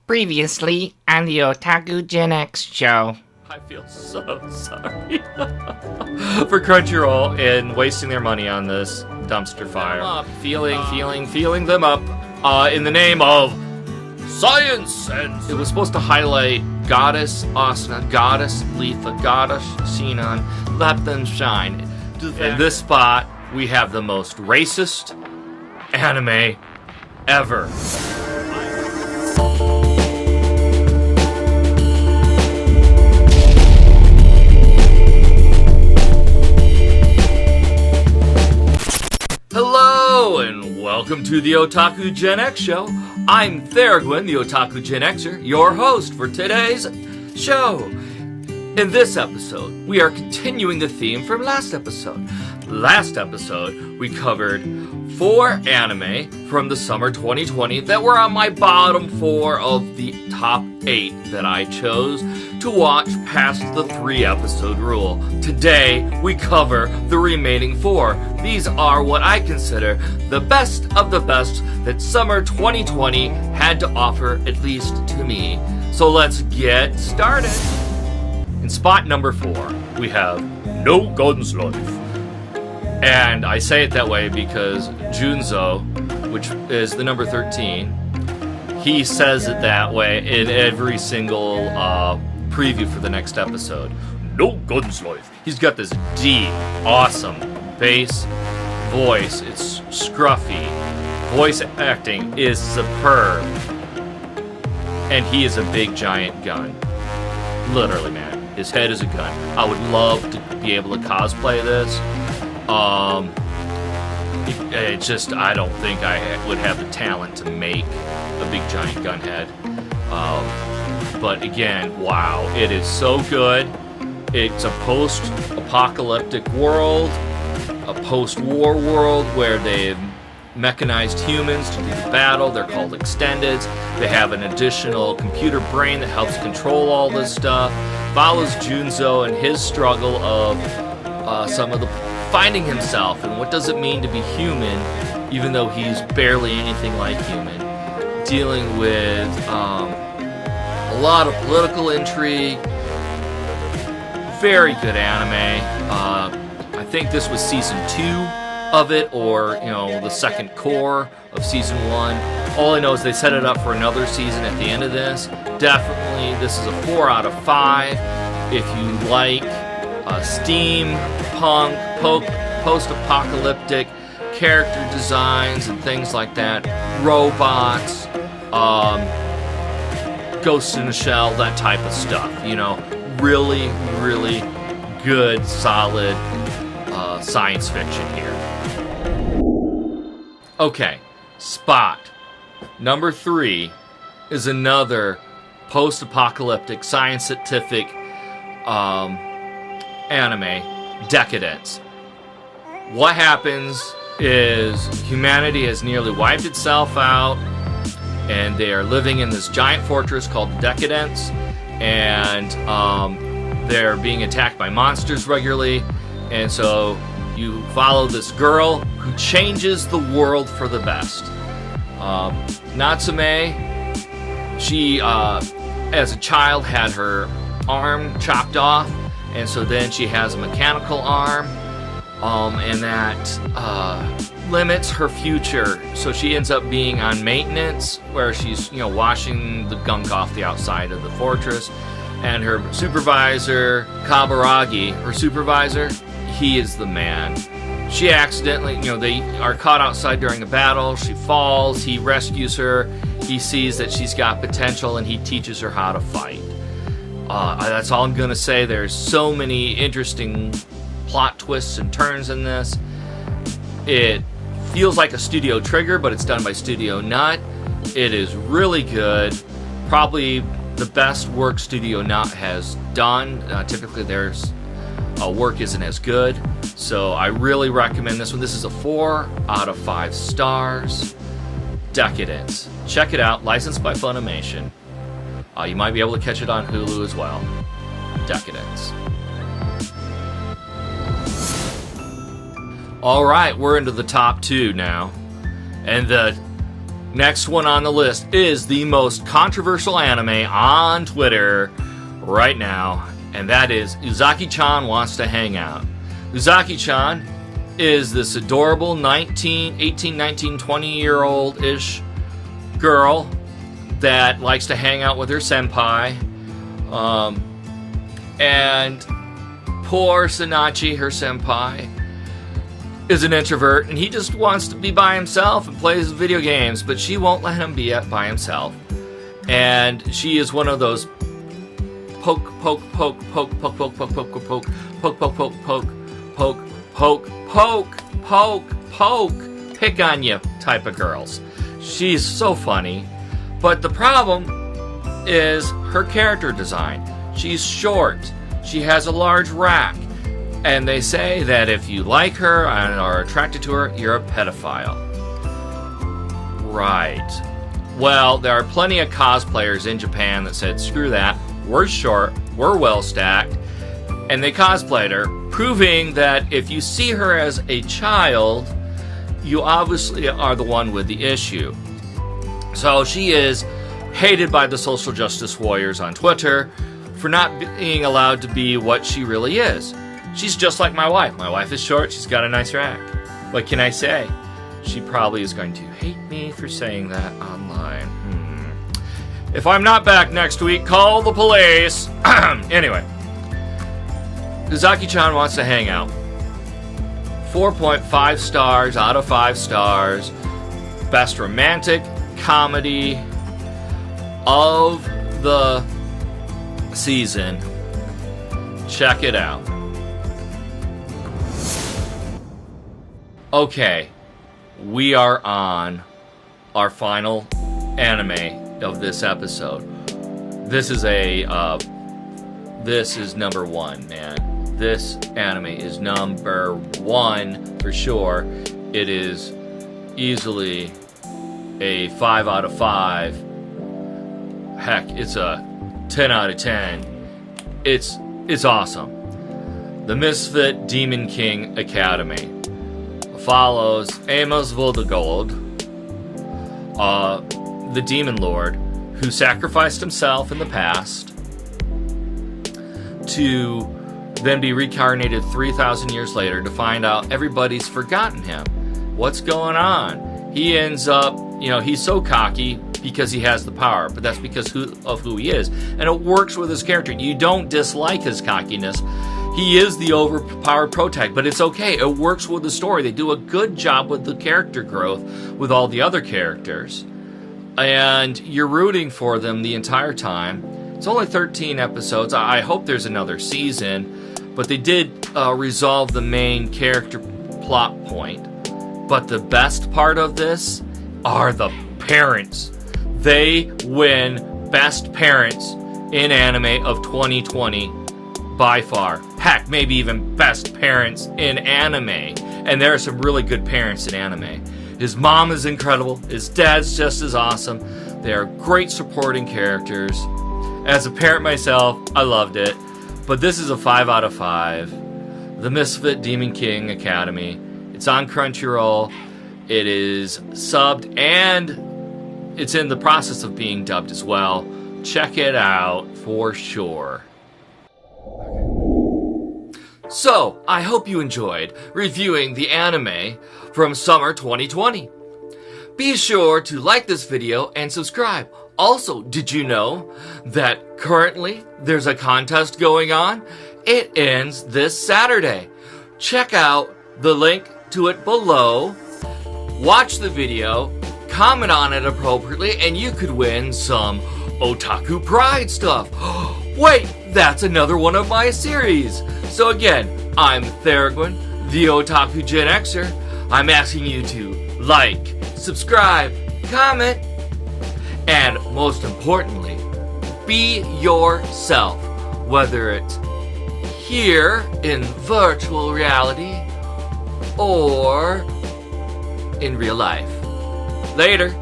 Previously on the Otaku Gen X show. I feel so sorry for Crunchyroll and wasting their money on this dumpster fire. Feeling them up in the name of science. And it was supposed to highlight Goddess Asuna, Goddess Letha, Goddess Sinan. Let them shine. In this spot, we have the most racist anime ever. Hello, and welcome to the Otaku Gen X show. I'm Theragwin, the Otaku Gen Xer, your host for today's show. In this episode, we are continuing the theme from last episode. Last episode, we covered 4 anime from the summer 2020 that were on my bottom 4 of the top 8 that I chose to watch past the 3-episode rule. Today, we cover the remaining 4. These are what I consider the best of the best that summer 2020 had to offer, at least to me. So let's get started. In spot number 4, we have No Golden Sloth. And I say it that way because Junzo, which is the number 13, he says it that way in every single preview for the next episode. No Golden Sloth. He's got this deep, awesome bass voice. It's scruffy. Voice acting is superb. And he is a big giant gun. Literally, man. His head is a gun. I would love to be able to cosplay this. It's just, I don't think I would have the talent to make a big giant gun head. But again, wow, it is so good. It's a post-apocalyptic world, a post-war world where they've mechanized humans to do the battle. They're called extendeds. They have an additional computer brain that helps control all this stuff. Follows Junzo and his struggle of some of the finding himself and what does it mean to be human, even though he's barely anything like human. Dealing with a lot of political intrigue. Very good anime. I think this was season 2 of it, or the second core of season 1. All I know is they set it up for another season at the end of this. Definitely, this is a 4 out of 5. If you like steampunk, post-apocalyptic character designs and things like that, robots, Ghost in the Shell, that type of stuff. Really, really good, solid science fiction here. Okay, spot number 3 is another post-apocalyptic, scientific anime, Decadence. What happens is humanity has nearly wiped itself out, and they are living in this giant fortress called Decadence, and they're being attacked by monsters regularly, and so you follow this girl who changes the world for the best. Natsume, she, as a child, had her arm chopped off, and so then she has a mechanical arm, and that limits her future. So she ends up being on maintenance, where she's washing the gunk off the outside of the fortress. And her supervisor, Kaburagi, her supervisor, he is the man. She accidentally, they are caught outside during a battle. She falls. He rescues her. He sees that she's got potential, and he teaches her how to fight. That's all I'm going to say. There's so many interesting plot twists and turns in this. It feels like a Studio Trigger, but it's done by Studio Nut. It is really good. Probably the best work Studio Nut has done. Typically their work isn't as good. So I really recommend this one. This is a 4 out of 5 stars. Decadence. Check it out. Licensed by Funimation. You might be able to catch it on Hulu as well. Decadence. Alright, we're into the top 2 now. And the Next one on the list is the most controversial anime on Twitter right now, and that is Uzaki-chan Wants to Hang Out. Uzaki-chan is this adorable 18, 19, 20-year-old-ish girl that likes to hang out with her senpai. And poor Sanachi, her senpai, is an introvert, and he just wants to be by himself and plays video games, but she won't let him be by himself. And she is one of those poke, poke, poke, poke, poke, poke, poke, poke, poke, poke, poke, poke, poke, poke, poke, poke, poke, poke, pick on you type of girls. She's so funny, but the problem is her character design. She's short, she has a large rack, and they say that if you like her and are attracted to her, you're a pedophile. Right. Well, there are plenty of cosplayers in Japan that said, screw that, we're short, we're well stacked, and they cosplayed her, proving that if you see her as a child, you obviously are the one with the issue. So she is hated by the social justice warriors on Twitter for not being allowed to be what she really is. She's just like my wife. My wife is short, she's got a nice rack. What can I say? She probably is going to hate me for saying that online. If I'm not back next week, call the police. Anyway, Izakichan Wants to Hang Out. 4.5 stars out of 5 stars. Best romantic comedy of the season. Check it out. Okay, we are on our final anime of this episode. This is number one, man. This anime is number one for sure. It is easily a 5 out of 5. Heck, it's a 10 out of 10. It's awesome. The Misfit Demon King Academy follows Amos Voldegold, the Demon Lord, who sacrificed himself in the past to then be reincarnated 3,000 years later to find out everybody's forgotten him. What's going on? He ends up, he's so cocky because he has the power, but that's because of who he is. And it works with his character. You don't dislike his cockiness. He is the overpowered protag, but it's okay. It works with the story. They do a good job with the character growth with all the other characters. And you're rooting for them the entire time. It's only 13 episodes. I hope there's another season. But they did resolve the main character plot point. But the best part of this are the parents. They win Best Parents in Anime of 2020 by far. Heck, maybe even Best Parents in Anime. And there are some really good parents in anime. His mom is incredible. His dad's just as awesome. They are great supporting characters. As a parent myself, I loved it. But this is a 5 out of 5. The Misfit Demon King Academy. It's on Crunchyroll. It is subbed and it's in the process of being dubbed as well. Check it out for sure. So, I hope you enjoyed reviewing the anime from summer 2020. Be sure to like this video and subscribe. Also, did you know that currently there's a contest going on? It ends this Saturday. Check out the link to it below. Watch the video, comment on it appropriately, and you could win some Otaku Pride stuff. Wait, that's another one of my series. So again, I'm Theragwin, the Otaku Gen Xer. I'm asking you to like, subscribe, comment, and most importantly, be yourself. Whether it's here in virtual reality or in real life. Later.